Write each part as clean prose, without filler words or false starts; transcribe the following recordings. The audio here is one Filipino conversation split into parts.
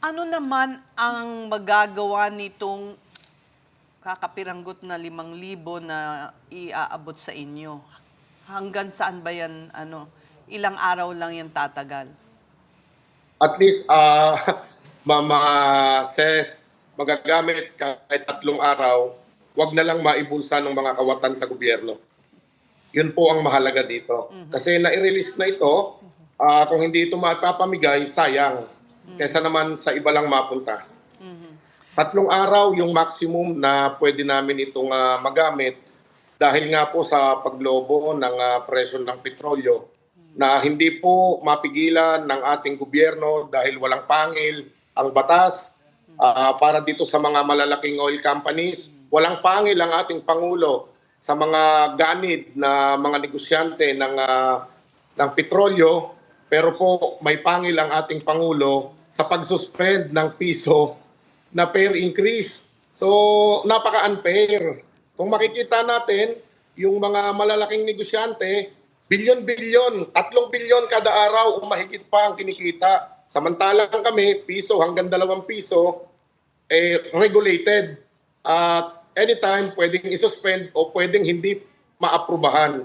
Ano naman ang magagawa nitong kakapiranggot na 5,000 na iaabot sa inyo? Hanggang saan ba yan, ilang araw lang yan tatagal? At least, Mama Ses, magagamit kahit 3 araw, wag na lang maibulsa ng mga kawatan sa gobyerno. Yun po ang mahalaga dito. Kasi nai-release na ito, kung hindi ito mapapamigay, sayang. Kesa naman sa iba lang mapunta. 3 araw yung maximum na pwede namin itong magamit dahil nga po sa paglobo ng presyo ng petrolyo na hindi po mapigilan ng ating gobyerno dahil walang pangil ang batas para dito sa mga malalaking oil companies. Walang pangil ang ating Pangulo sa mga ganid na mga negosyante ng petrolyo, pero po may pangil ang ating Pangulo sa pag-suspend ng piso na fare increase. So, napaka-unfair. Kung makikita natin, yung mga malalaking negosyante, bilyon-bilyon, 3 bilyon kada araw o mahigit pa ang kinikita. Samantalang kami, piso hanggang 2 piso, regulated. At anytime, pwedeng isuspend o pwedeng hindi maaprubahan.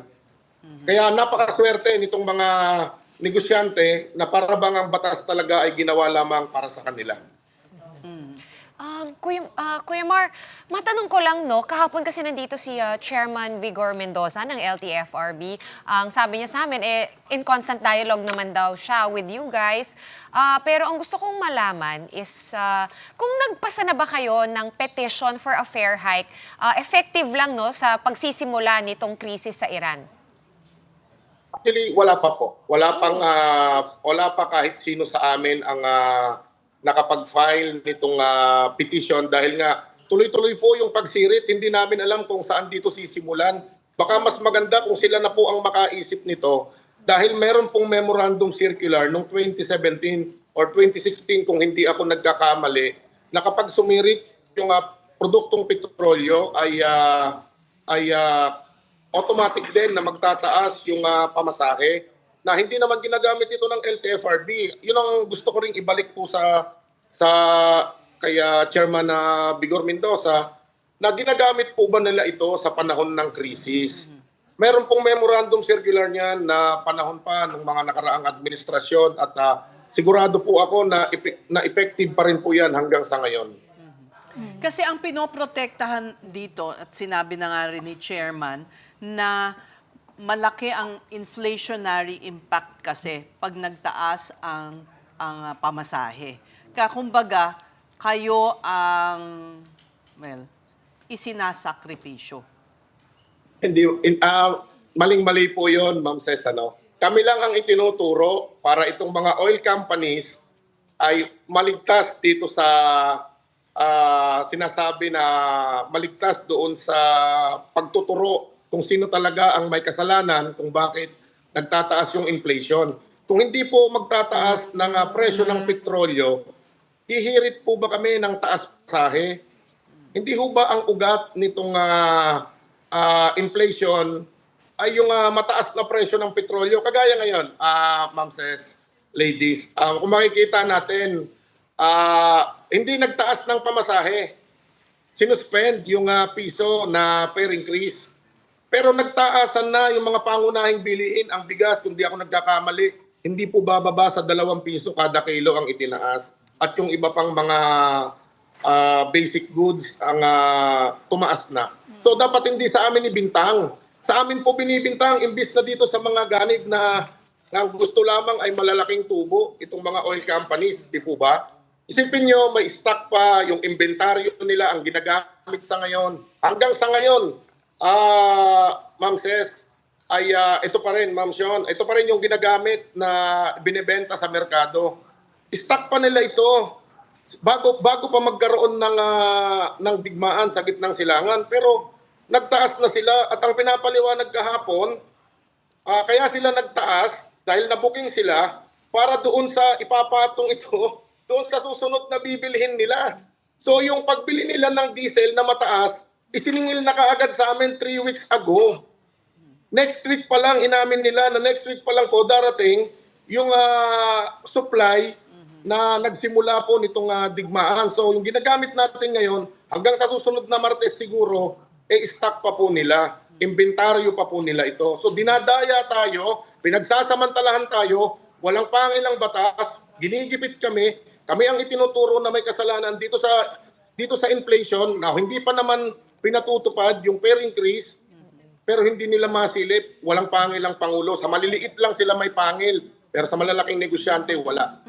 Kaya napakaswerte nitong mga negosyante na para bang ang batas talaga ay ginawa lamang para sa kanila. Kuya Mar, matanong ko lang, no, kahapon kasi nandito si Chairman Vigor Mendoza ng LTFRB. Ang sabi niya sa amin, in constant dialogue naman daw siya with you guys. Pero ang gusto kong malaman is, kung nagpasa na ba kayo ng petition for a fair hike, effective lang, no, sa pagsisimula nitong krisis sa Iran? Actually, wala pa po. Wala pa kahit sino sa amin ang nakapag-file nitong petition dahil nga tuloy-tuloy po yung pagsirit. Hindi namin alam kung saan dito sisimulan. Baka mas maganda kung sila na po ang makaisip nito dahil meron pong memorandum circular noong 2017 or 2016 kung hindi ako nagkakamali na kapag sumirit yung produktong petrolyo ay automatic din na magtataas yung pamasahe na hindi naman ginagamit ito ng LTFRB. Yun ang gusto ko ring ibalik po sa kaya Chairman Vigor Mendoza na ginagamit po ba nila ito sa panahon ng krisis. Meron pong memorandum circular niyan na panahon pa ng mga nakaraang administrasyon at sigurado po ako na effective pa rin po yan hanggang sa ngayon. Kasi ang pinoprotektahan dito, at sinabi na nga rin ni Chairman, na malaki ang inflationary impact kasi pag nagtaas ang pamasahe. Kaya kumbaga, kayo ang, isinasakripisyo. Hindi, maling-mali po yun, Ma'am Ces. Kami lang ang itinuturo para itong mga oil companies ay maligtas dito sa sinasabi na maligtas doon sa pagtuturo kung sino talaga ang may kasalanan kung bakit nagtataas yung inflation. Kung hindi po magtataas ng presyo ng petrolyo, hihirit po ba kami ng taas pasahe? Hindi ho ba ang ugat nitong inflation ay yung mataas na presyo ng petrolyo? Kagaya ngayon, Ma'am Ces, ladies, kung makikita natin, hindi nagtaas ng pamasahe. Sinuspend yung piso na fare increase. Pero nagtaasan na yung mga pangunahing bilihin, ang bigas, kung di ako nagkakamali, hindi po bababa sa 2 piso kada kilo ang itinaas. At yung iba pang mga basic goods ang tumaas na. So dapat hindi sa amin ibintang. Sa amin po binibintang, imbis na dito sa mga ganid na gusto lamang ay malalaking tubo, itong mga oil companies, di po ba? Isipin nyo, may stock pa, yung inventaryo nila ang ginagamit sa ngayon. Hanggang sa ngayon, Ma'am Ces, ay ito pa rin, Ma'am Sean, ito pa rin yung ginagamit na binibenta sa merkado. Stock pa nila ito bago pa magkaroon ng digmaan sa gitnang silangan. Pero nagtaas na sila at ang pinapaliwanag kahapon, kaya sila nagtaas dahil nabuking sila para doon sa ipapatong ito, doon sa susunod na bibilhin nila. So yung pagbili nila ng diesel na mataas, isiningil na kaagad sa amin 3 weeks ago. Next week pa lang, inamin nila na next week pa lang po darating yung supply na nagsimula po nitong digmaan. So yung ginagamit natin ngayon, hanggang sa susunod na Martes siguro, stock pa po nila, inventaryo pa po nila ito. So dinadaya tayo, pinagsasamantalahan tayo, walang pangilang batas, ginigipit kami ang itinuturo na may kasalanan dito sa inflation. Now, hindi pa naman pinatutupad yung fair increase, pero hindi nila masilip, walang pangil ang Pangulo. Sa maliliit lang sila may pangil, pero sa malalaking negosyante, wala.